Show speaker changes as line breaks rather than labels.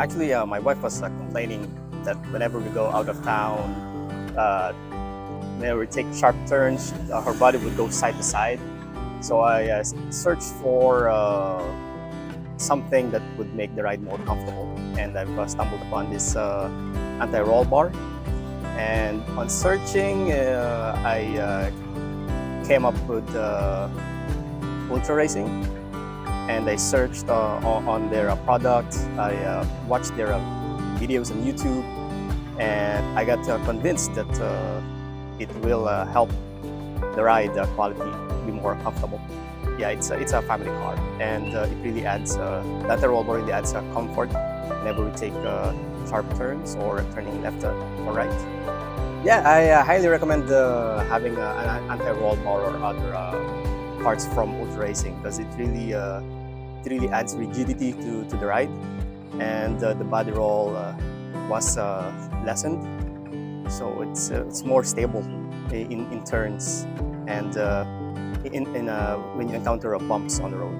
Actually, my wife was complaining that whenever we go out of town, whenever we take sharp turns, her body would go side to side. So I searched for something that would make the ride more comfortable, and I've stumbled upon this anti-roll bar. And on searching, I came up with Ultra Racing, and I searched on their product. I watched their videos on YouTube, and I got convinced that it will help the ride quality be more comfortable. Yeah, it's a family car, and it really adds that roll bar really adds comfort whenever we take sharp turns or turning left or right. Yeah, I highly recommend having an anti-roll bar or other parts from Ultra Racing, because it really adds rigidity to the ride, and the body roll was lessened, so it's more stable in turns and when you encounter bumps on the road.